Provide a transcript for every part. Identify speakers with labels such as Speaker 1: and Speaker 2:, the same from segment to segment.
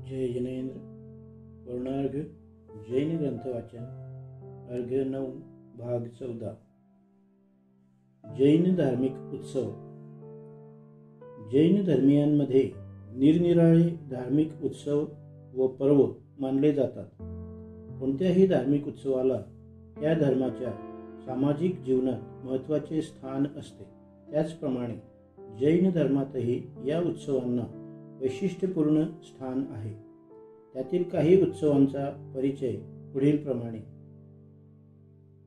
Speaker 1: जय जिनेन्द्र। पूर्णार्घ जैन ग्रंथ वाचन अर्घ्य 9 भाग 14। जैन धार्मिक उत्सव। जैन धर्मीयांमध्ये निरनिराळे धार्मिक उत्सव व पर्व मानले जातात। कोणत्याही धार्मिक उत्सवाला त्या धर्माच्या सामाजिक जीवनात महत्त्वाचे स्थान असते। त्याचप्रमाणे जैन धर्मातही या उत्सवांना वैशिष्ट्यपूर्ण स्थान आहे। त्यातील काही उत्सवांचा परिचय पुढील प्रमाणे।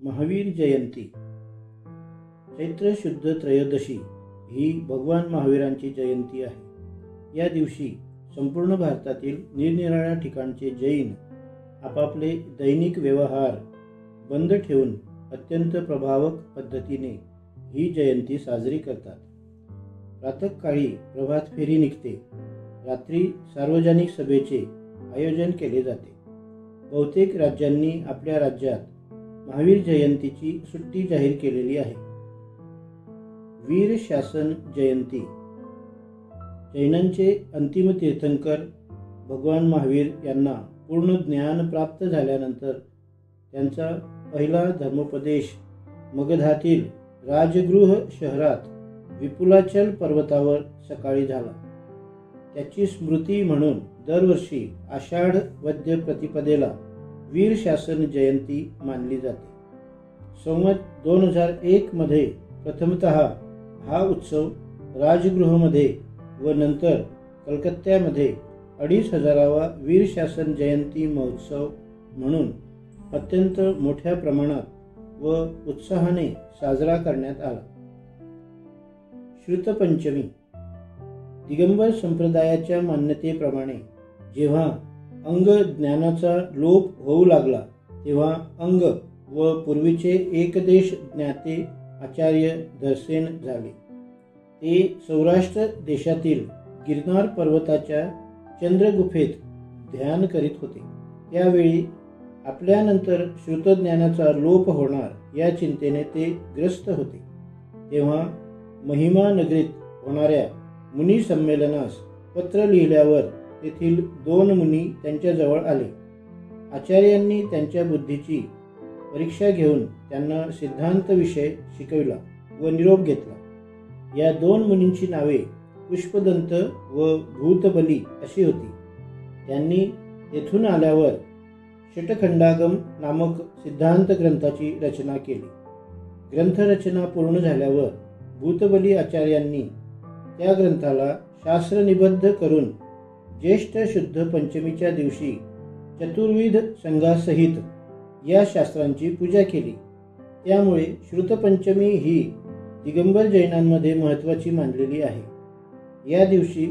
Speaker 1: महावीर जयंती। चैत्र शुद्ध त्रयोदशी ही भगवान महावीरांची जयंती आहे। या दिवशी संपूर्ण भारतातील निरनिराळ्या ठिकाणचे जैन आपापले दैनिक व्यवहार बंद ठेवून अत्यंत प्रभावक पद्धतीने ही जयंती साजरी करतात। प्रातःकाळी प्रभात फेरी निघते। रात्री सार्वजनिक सभेचे आयोजन केले जाते। बहुतेक राज्यांनी आपल्या राज्यात महावीर जयंतीची सुट्टी जाहीर केलेली आहे। वीर शासन जयंती। जैनांचे अंतिम तीर्थंकर भगवान महावीर यांना पूर्ण ज्ञान प्राप्त झाल्यानंतर त्यांचा पहिला धर्मोपदेश मगधातील राजगृह शहरात विपुलाचल पर्वतावर सकाळी झाला। त्याची स्मृती म्हणून दरवर्षी आषाढ वद्य प्रतिपदेला वीर शासन जयंती मानली जाते। संवत 2001 मध्ये प्रथमतः हा उत्सव राजगृहमध्ये व नंतर कलकत्त्यामध्ये 2500वा वीर शासन जयंती महोत्सव म्हणून अत्यंत मोठ्या प्रमाणात व उत्साहाने साजरा करण्यात आला। श्रुतपंचमी। दिगंबर संप्रदायाच्या मान्यतेप्रमाणे जेव्हा अंग ज्ञानाचा लोप होऊ लागला तेव्हा अंग व पूर्वीचे एकदेश ज्ञाते आचार्य धरसेन झाले। ते सौराष्ट्र देशातील गिरनार पर्वताच्या चंद्रगुफेत ध्यान करीत होते। त्यावेळी आपल्यानंतर श्रुतज्ञानाचा लोप होणार या चिंतेने ते ग्रस्त होते। तेव्हा महिमा नगरीत होणाऱ्या मुनी संमेलनास पत्र लिहिल्यावर तेथील 2 मुनी त्यांच्याजवळ आले। आचार्यांनी त्यांच्या बुद्धीची परीक्षा घेऊन त्यांना सिद्धांत विषय शिकविला व निरोप घेतला। या 2 मुनींची नावे पुष्पदंत व भूतबली अशी होती। त्यांनी तेथून आल्यावर षटखंडागम नामक सिद्धांत ग्रंथाची रचना केली। ग्रंथरचना पूर्ण झाल्यावर भूतबली आचार्यांनी त्या ग्रंथाला शास्त्रनिबद्ध करून ज्येष्ठ शुद्ध पंचमीच्या दिवशी चतुर्विध संघासहित या शास्त्रांची पूजा केली। त्यामुळे श्रुतपंचमी ही दिगंबर जैनांमध्ये महत्त्वाची मानलेली आहे। या दिवशी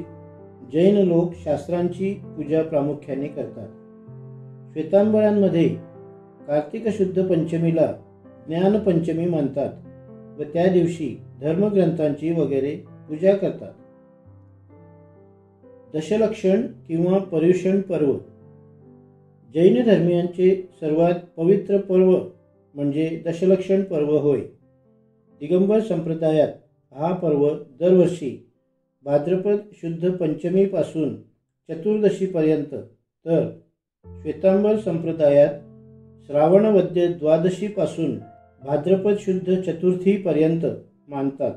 Speaker 1: जैन लोक शास्त्रांची पूजा प्रामुख्याने करतात। श्वेतांबरांमध्ये कार्तिक शुद्ध पंचमीला ज्ञानपंचमी मानतात व त्या दिवशी धर्मग्रंथांची वगैरे पूजा करतात। दशलक्षण किंवा पर्युषण पर्व। जैन धर्मीयांचे सर्वात पवित्र पर्व म्हणजे दशलक्षण पर्व होय। दिगंबर संप्रदायात हा पर्व दरवर्षी भाद्रपद शुद्ध पंचमी पासून चतुर्दशी पर्यंत, तर श्वेतांबर संप्रदायात श्रावण वद्य द्वादशी पासून भाद्रपद शुद्ध चतुर्थी पर्यंत मानतात।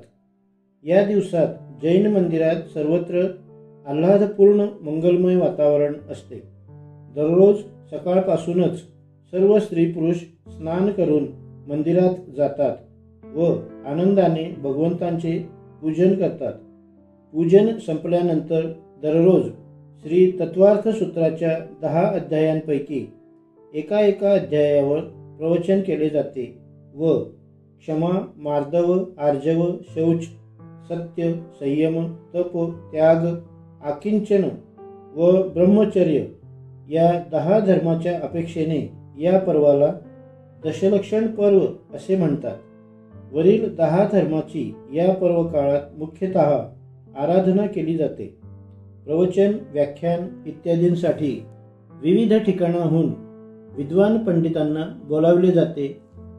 Speaker 1: या दिवसात जैन मंदिरात सर्वत्र आल्हादपूर्ण मंगलमय वातावरण असते। दररोज सकाळपासूनच सर्व स्त्री पुरुष स्नान करून मंदिरात जातात व आनंदाने भगवंतांचे पूजन करतात। पूजन संपल्यानंतर दररोज श्री तत्वार्थ सूत्राच्या 10 अध्यायांपैकी एका अध्यायावर प्रवचन केले जाते व क्षमा, मार्दव, आर्जव, शौच, सत्य, संयम, तप, त्याग, आकिंचन व ब्रह्मचर्य या 10 धर्माच्या अपेक्षेने या पर्वाला दशलक्षण पर्व असे म्हणतात। वरील 10 धर्माची या पर्व काळात मुख्यतः आराधना केली जाते। प्रवचन, व्याख्यान इत्यादींसाठी विविध ठिकाणाहून विद्वान पंडितांना बोलावले जाते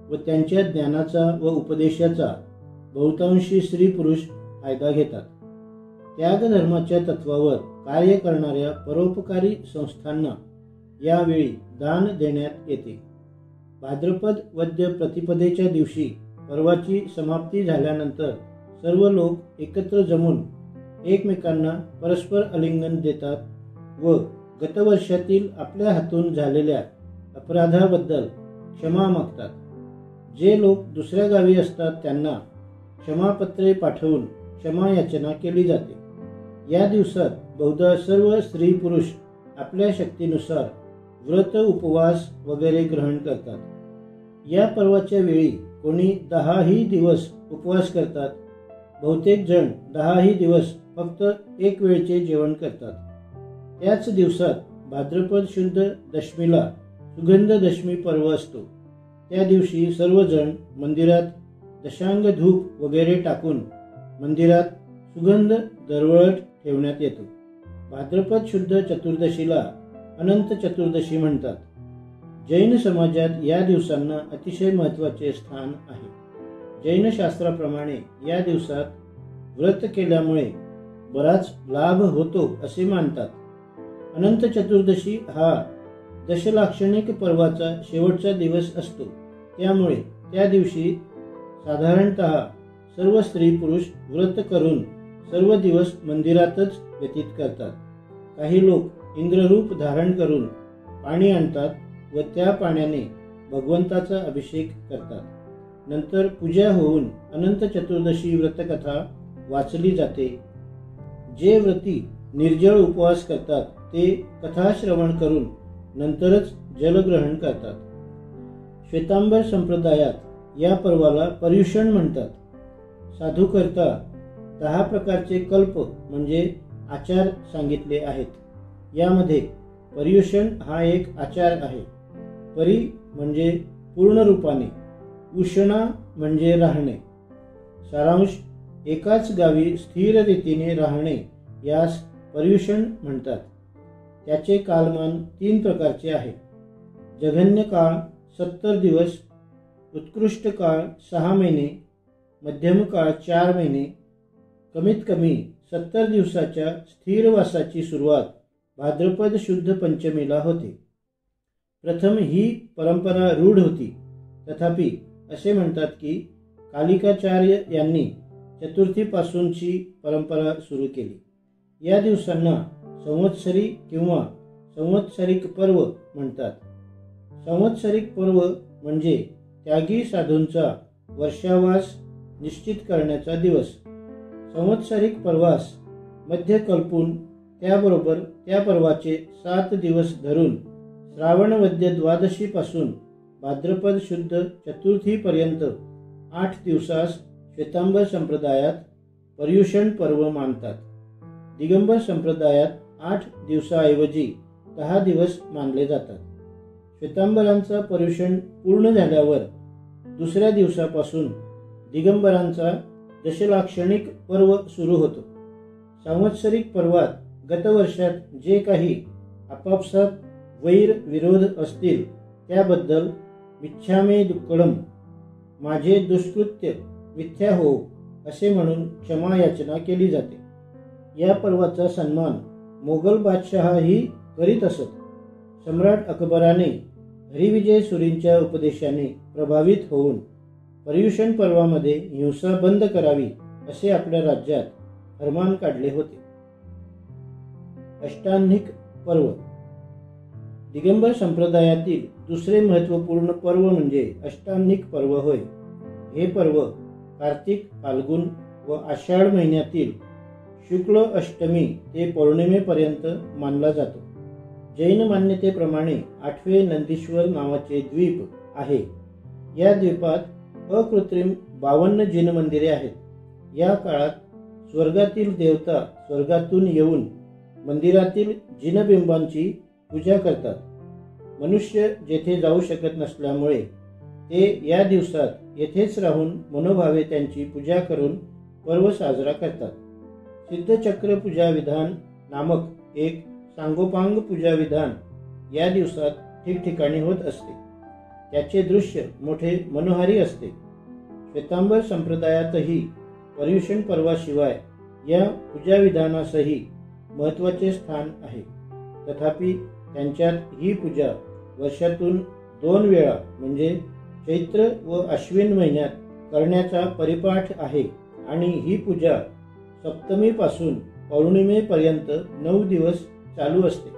Speaker 1: व त्यांच्या ज्ञानाचा व उपदेशाचा बहुतांशी स्त्री पुरुष फायदा घेतात। त्यागधर्माच्या तत्वावर कार्य करणाऱ्या परोपकारी संस्थांना यावेळी दान देण्यात येते. भाद्रपद वद्य प्रतिपदेच्या दिवशी पर्वाची समाप्ती झाल्यानंतर सर्व लोक एकत्र जमून एकमेकांना परस्पर आलिंगन देतात व गतवर्षातील आपल्या हातून झालेल्या अपराधाबद्दल क्षमा मागतात. जे लोक दुसऱ्या गावी असतात त्यांना क्षमापत्रे पाठवून क्षमा याचना केली जाते. या दिवसात बहुधा सर्व स्त्री पुरुष आपल्या शक्तीनुसार व्रत उपवास वगैरे ग्रहण करतात. या पर्वाच्या वेळी कोणी 10ही दिवस उपवास करतात. बहुतेक जण 10ही दिवस फक्त एक वेळचे जेवण करतात. त्याच दिवसात भाद्रपद शुद्ध दशमीला सुगंध दशमी पर्व असतो. त्या दिवशी सर्वजण मंदिरात दशांग धूप वगैरे टाकून मंदिरात सुगंध दरवळत ठेवण्यात येतो. भाद्रपद शुद्ध चतुर्दशीला अनंत चतुर्दशी म्हणतात. जैन समाजात या दिवसांना अतिशय महत्त्वाचे स्थान आहे. जैन शास्त्राप्रमाणे या दिवसात व्रत केल्यामुळे बराच लाभ होतो असे मानतात. अनंत चतुर्दशी हा दशलाक्षणिक पर्वाचा शेवटचा दिवस असतो. त्यामुळे त्या दिवशी साधारणतः सर्व स्त्री पुरुष व्रत करून सर्व दिवस मंदिरातच व्यतीत करतात. काही लोक इंद्ररूप धारण करून पाणी आणतात व त्या पाण्याने भगवंताचा अभिषेक करतात. नंतर पूजा होऊन अनंत चतुर्दशी व्रतकथा वाचली जाते. जे व्रती निर्जळ उपवास करतात ते कथा श्रवण करून नंतरच जलग्रहण करतात. श्वेतांबर संप्रदायात या पर्वाला पर्युषण म्हणतात. साधूकरता 10 प्रकारचे कल्प म्हणजे आचार सांगितले आहेत. यामध्ये पर्युषण हा एक आचार आहे. परी म्हणजे पूर्ण रूपाने, उषणा म्हणजे राहणे. सारांश एकाच गावी स्थिर रीतीने राहणे यास पर्युषण म्हणतात. त्याचे कालमान 3 प्रकारचे आहे. जघन्य काळ 70 दिवस, उत्कृष्ट काळ 6 महिने, मध्यम काळ 4 महिने. कमीत कमी 70 दिवसाच्या स्थिर वासाची सुरुवात भाद्रपद शुद्ध पंचमीला होते. प्रथम ही परंपरा रूढ होती. तथापि असे म्हणतात की कालिकाचार्य यांनी चतुर्थीपासूनची परंपरा सुरू केली. या दिवसांना संवत्सरी किंवा संवत्सरिक पर्व म्हणतात. संवत्सरिक पर्व म्हणजे त्यागी साधूंचा वर्षावास निश्चित करण्याचा दिवस. संवत्सरिक पर्वास मध्य कल्पून त्याबरोबर त्या पर्वाचे 7 दिवस धरून श्रावण वद्य द्वादशी पासून भाद्रपद शुद्ध चतुर्थी पर्यंत 8 दिवसास श्वेतांबर संप्रदायात पर्युषण पर्व मानतात. दिगंबर संप्रदायात 8 दिवसाऐवजी 10 दिवस मानले जातात. श्वेतांबरांचा पर्युषण पूर्ण झाल्यावर दुसऱ्या दिवसापासून दिगंबरांचा दशलाक्षणिक पर्व सुरू होतो. संवत्सरिक पर्वात गतवर्षात जे काही आपापसात वैर विरोध असतील त्याबद्दल मिच्छामे दुक्कडम, माझे दुष्कृत्य मिथ्या हो असे म्हणून क्षमा याचना केली जाते. या पर्वाचा सन्मान मोगल बादशहाही करीत असत. सम्राट अकबराने हरिविजय सुरींच्या उपदेशाने प्रभावित होऊन पर्युषण पर्वामध्ये हिंसा बंद करावी असे आपल्या राज्यात फर्मान काढले होते. अष्टांनिक पर्व. दिगंबर संप्रदायातील दुसरे महत्त्वपूर्ण पर्व म्हणजे अष्टांनिक पर्व होय. हे पर्व कार्तिक, फाल्गुन व आषाढ महिन्यातील शुक्ल अष्टमी ते पौर्णिमेपर्यंत मानला जातो. जैन मान्यतेप्रमाणे 8वे नंदीश्वर नावाचे द्वीप आहे. या द्वीपात अकृत्रिम 52 जिन मंदिरे आहेत. या काळात स्वर्गातील देवता स्वर्गातून येऊन मंदिरातील जिनबिंबांची पूजा करतात. मनुष्य जेथे जाऊ शकत नसल्यामुळे ते या दिवसात येथेच राहून मनोभावे त्यांची पूजा करून पर्व साजरा करतात. सिद्धचक्र पूजा विधान नामक एक सांगोपांग पूजा विधान या दिवसात ठिकठिकाणी होत असते. त्याचे दृश्य मोठे मनोहारी असते. श्वेतांबर संप्रदायातही पर्युषण पर्वाशिवाय या पूजाविधानासही महत्त्वाचे स्थान आहे. तथापि त्यांच्यात ही पूजा वर्षातून 2 वेळा म्हणजे चैत्र व अश्विन महिन्यात करण्याचा परिपाठ आहे आणि ही पूजा सप्तमीपासून पौर्णिमेपर्यंत 9 दिवस चालू असते.